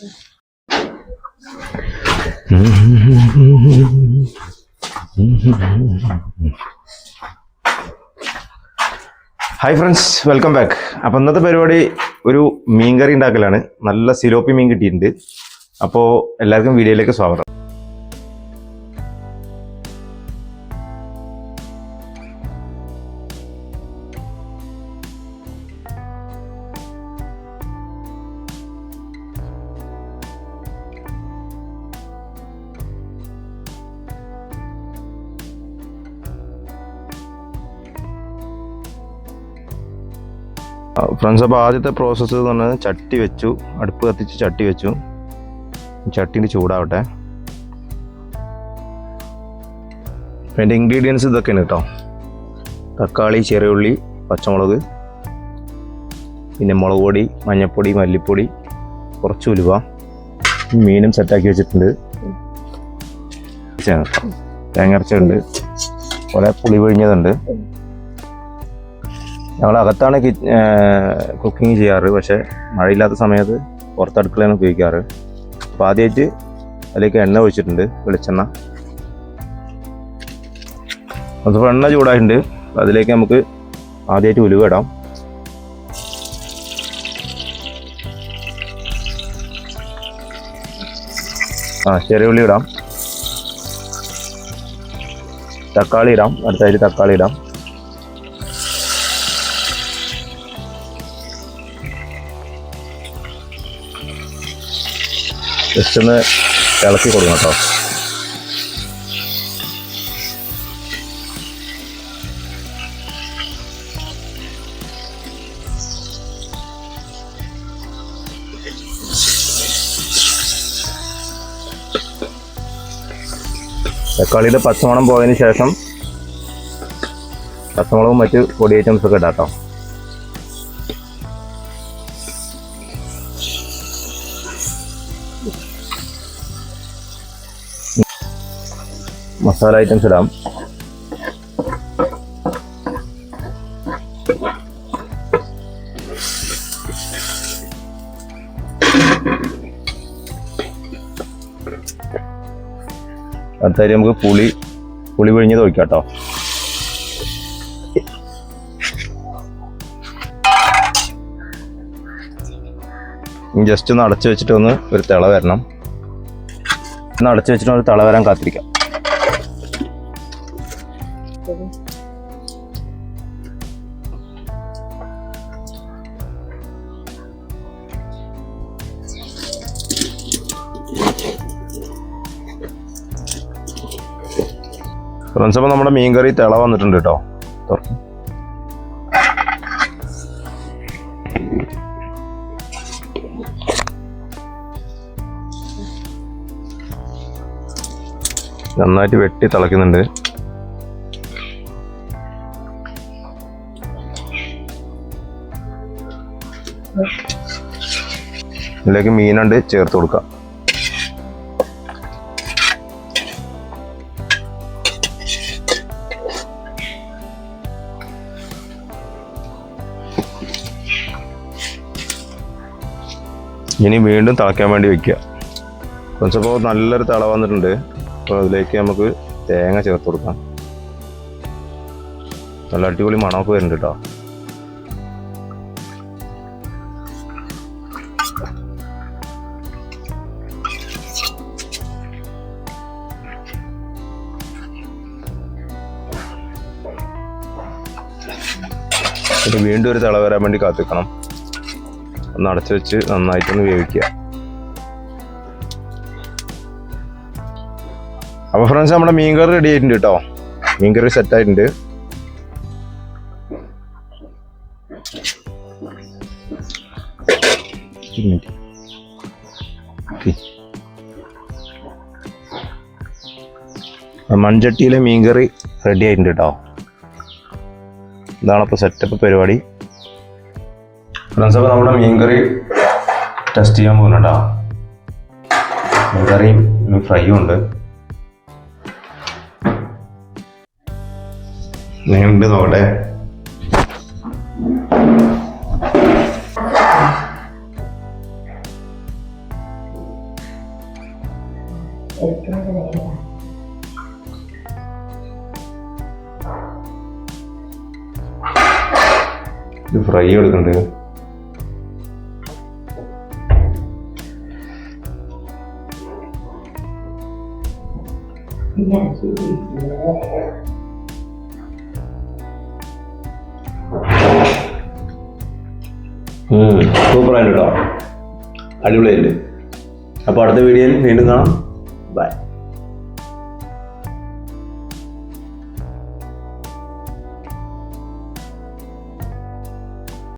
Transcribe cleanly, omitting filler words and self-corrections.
Hi friends, welcome back. അപ്പോൾ ഇന്നത്തെ പരിപാടി ഒരു മീൻ കറി ഉണ്ടാക്കലാണ്. നല്ല സിലോപ്പി മീൻ കിട്ടിയിട്ടുണ്ട്. അപ്പോൾ എല്ലാവർക്കും വീഡിയോയിലേക്ക് സ്വാഗതം. ഫ്രണ്ട്സ്, അപ്പോൾ ആദ്യത്തെ പ്രോസസ്സ് എന്ന് പറഞ്ഞാൽ ചട്ടി വെച്ചു, അടുപ്പ് കത്തിച്ച് ചട്ടി വെച്ചു. ചട്ടീൻ്റെ ചൂടാവട്ടെ. അതിൻ്റെ ഇൻഗ്രീഡിയൻസ് ഇതൊക്കെയാണ് കേട്ടോ. തക്കാളി, ചെറിയുള്ളി, പച്ചമുളക്, പിന്നെ മുളക് പൊടി, മഞ്ഞൾപ്പൊടി, മല്ലിപ്പൊടി, കുറച്ച് ഉലുവ, മീനും സെറ്റാക്കി വെച്ചിട്ടുണ്ട്. തേങ്ങരച്ചുണ്ട്, അതുപോലെ പുളി പിഴിഞ്ഞതുണ്ട്. ഞങ്ങൾ അകത്താണ് കുക്കിംഗ് ചെയ്യാറ്, പക്ഷേ മഴയില്ലാത്ത സമയത്ത് പുറത്തടുക്കളയാണ് ഉപയോഗിക്കാറ്. അപ്പോൾ ആദ്യമായിട്ട് അതിലേക്ക് എണ്ണ ഒഴിച്ചിട്ടുണ്ട്, വെളിച്ചെണ്ണ. അപ്പോൾ എണ്ണ ചൂടായിട്ടുണ്ട്. അതിലേക്ക് നമുക്ക് ആദ്യമായിട്ട് ഉലുവ ഇടാം. ചെറിയ ഉള്ളി ഇടാം. തക്കാളി ഇടാം. അടുത്തായിട്ട് തക്കാളി ഇടാം. ജസ്റ്റ് ഒന്ന് ഇളക്കി കൊടുക്കണം കേട്ടോ. തക്കാളിയുടെ പച്ചമണം പോയതിന് ശേഷം പച്ചമുളകും മറ്റ് പൊടി ഐറ്റംസ് ഒക്കെ ഇടാം കേട്ടോ. മസാല ഐറ്റംസ് ഇടാം. അടുത്തായി നമുക്ക് പുളി പിഴിഞ്ഞത് ഒഴിക്കാം കേട്ടോ. ജസ്റ്റ് ഒന്ന് അടച്ചു വെച്ചിട്ട് ഒരു തിള വരണം. അടച്ചു വെച്ചിട്ട് ഒരു തിള വരാൻ കാത്തിരിക്കാം. ഫ്രണ്ട്സ്, അപ്പോൾ നമ്മുടെ മീൻ കറി തിള വന്നിട്ടുണ്ട് കേട്ടോ. നന്നായിട്ട് വെട്ടി തിളയ്ക്കുന്നുണ്ട്. ഇതിലേക്ക് മീനുണ്ട് ചേർത്ത് കൊടുക്കാം. ഇനി വീണ്ടും തിളയ്ക്കാൻ വേണ്ടി വെക്കുക. കുറച്ചപ്പോൾ നല്ലൊരു തിള വന്നിട്ടുണ്ട്. അപ്പോൾ അതിലേക്ക് നമുക്ക് തേങ്ങ ചേർത്ത് കൊടുക്കാം. നല്ല അടിപൊളി മണമൊക്കെ വരുന്നുണ്ട് കേട്ടോ. ഇത് വീണ്ടും ഒരു തിള വരാൻ വേണ്ടി കാത്തിക്കണം. ഒന്ന് അടച്ചു വെച്ച് നന്നായിട്ടൊന്ന് വേവിക്കുക. അപ്പോൾ ഫ്രണ്ട്സ്, നമ്മുടെ മീൻ കറി റെഡി ആയിട്ടുണ്ട് കേട്ടോ. മീൻ കറി സെറ്റായിട്ടുണ്ട്. മൺചട്ടിയിലെ മീൻ കറി റെഡി ആയിട്ടുണ്ട് കേട്ടോ. ഇതാണപ്പോൾ സെറ്റപ്പ് പരിപാടി. ഫ്രണ്ട്സ്, അപ്പോൾ നമ്മുടെ മീൻ കറി ടെസ്റ്റ് ചെയ്യാൻ പോകുന്നുണ്ടോ. മീൻ കറിയും മീൻ ഫ്രൈയും ഉണ്ട്. നീണ്ട് നോക്കട്ടെ. ഇത് ഫ്രൈ എടുക്കണ്ട്. സൂപ്പറായിട്ട് കേട്ടോ, അടിപൊളിയല്ലേ. അപ്പോൾ അടുത്ത വീഡിയോയിൽ വീണ്ടും കാണാം. ബൈ.